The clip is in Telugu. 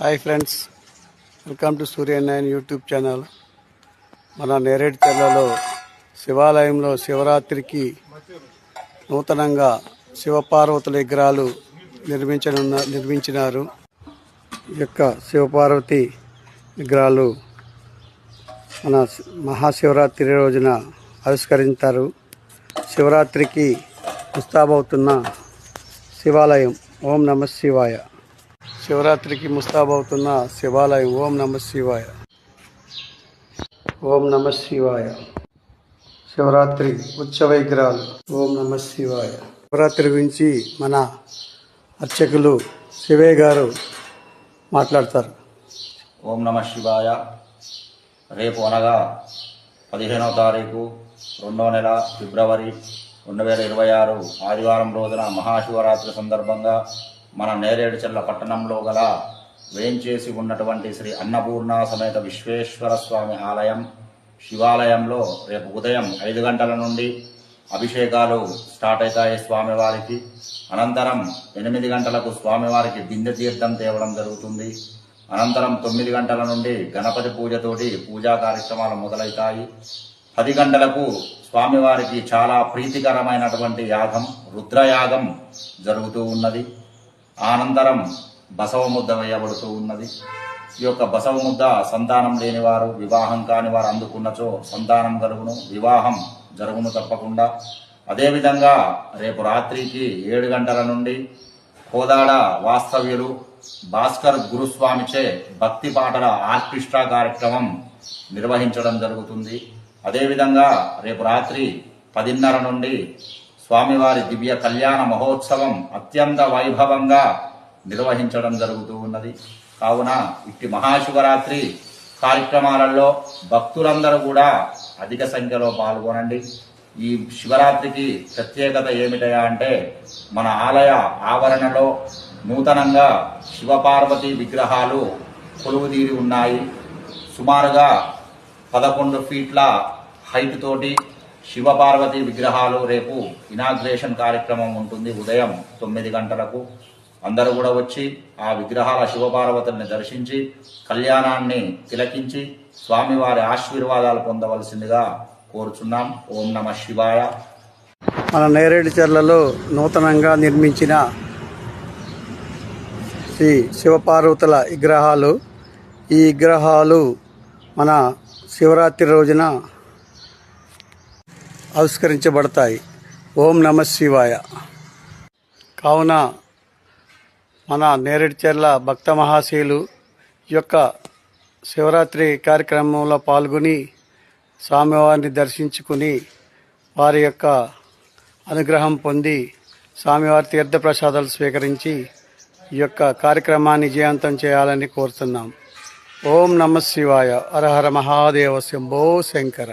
హాయ్ ఫ్రెండ్స్, వెల్కమ్ టు సూర్య9 యూట్యూబ్ ఛానల్. మన నేరేడు చెర్లలో శివాలయంలో శివరాత్రికి నూతనంగా శివపార్వతుల విగ్రహాలు నిర్మించినారు. ఈ యొక్క శివపార్వతి విగ్రహాలు మన మహాశివరాత్రి రోజున ఆవిష్కరించారు. శివరాత్రికి ముస్తాబవుతున్న శివాలయం. ఓం నమ శివాయ. శివరాత్రికి ముస్తాబవుతున్న శివాలయం. ఓం నమ శివాయ. ఓం నమ శివాయ. శివరాత్రి ఉత్సవ విగ్రహాలు. ఓం నమ శివాయ. శివరాత్రి గురించి మన అర్చకులు శివయ్య గారు మాట్లాడతారు. ఓం నమ శివాయ. రేపు అనగా 15వ తారీఖు 2వ నెల ఫిబ్రవరి 2026 ఆదివారం రోజున మహాశివరాత్రి సందర్భంగా మన నేరేడుచెర్ల పట్టణంలో గల వేంచేసి ఉన్నటువంటి శ్రీ అన్నపూర్ణ సమేత విశ్వేశ్వర స్వామి ఆలయం శివాలయంలో రేపు ఉదయం 5 గంటల నుండి అభిషేకాలు స్టార్ట్ అవుతాయి స్వామివారికి. అనంతరం 8 గంటలకు స్వామివారికి బిందె తీర్థం తేవడం జరుగుతుంది. అనంతరం 9 గంటల నుండి గణపతి పూజతోటి పూజా కార్యక్రమాలు మొదలవుతాయి. 10 గంటలకు స్వామివారికి చాలా ప్రీతికరమైనటువంటి యాగం రుద్రయాగం జరుగుతూ ఉన్నది. అనంతరం బసవ ముద్ద వేయబడుతూ ఉన్నది. ఈ యొక్క బసవ ముద్ద సంతానం లేని వారు, వివాహం కాని వారు అందుకున్నచో సంతానం కలుగును, వివాహం జరుగును తప్పకుండా. అదేవిధంగా రేపు రాత్రికి 7 గంటల నుండి కోదాడ వాస్తవ్యులు భాస్కర్ గురుస్వామిచే భక్తి పాటల ఆర్కెస్ట్రా కార్యక్రమం నిర్వహించడం జరుగుతుంది. అదేవిధంగా రేపు రాత్రి 10:30 నుండి స్వామివారి దివ్య కళ్యాణ మహోత్సవం అత్యంత వైభవంగా నిర్వహించడం జరుగుతూ ఉన్నది. కావున ఇట్టి మహాశివరాత్రి కార్యక్రమాలలో భక్తులందరూ కూడా అధిక సంఖ్యలో పాల్గొనండి. ఈ శివరాత్రికి ప్రత్యేకత ఏమిటయా అంటే మన ఆలయ ఆవరణలో నూతనంగా శివపార్వతి విగ్రహాలు కొలువుదీరి ఉన్నాయి. సుమారుగా 11 ఫీట్ల హైట్ తోటి శివపార్వతి విగ్రహాలు రేపు ఇనాగ్రేషన్ కార్యక్రమం ఉంటుంది ఉదయం 9 గంటలకు. అందరూ కూడా వచ్చి ఆ విగ్రహాల శివపార్వతుల్ని దర్శించి కళ్యాణాన్ని తిలకించి స్వామివారి ఆశీర్వాదాలు పొందవలసిందిగా కోరుచున్నాం. ఓం నమ శివాయ. మన నేరేడుచెర్లలో నూతనంగా నిర్మించిన శ్రీ శివపార్వతుల విగ్రహాలు. ఈ విగ్రహాలు మన శివరాత్రి రోజున ఆవిష్కరించబడతాయి. ఓం నమ శివాయ. కావున మన నేరేడుచెర్ల భక్త మహాశయులు ఈ యొక్క శివరాత్రి కార్యక్రమంలో పాల్గొని స్వామివారిని దర్శించుకుని వారి యొక్క అనుగ్రహం పొంది స్వామివారి తీర్థప్రసాదాలు స్వీకరించి ఈ యొక్క కార్యక్రమాన్ని విజయవంతం చేయాలని కోరుతున్నాం. ఓం నమ శివాయ. హర హర మహాదేవ శంభో శంకర.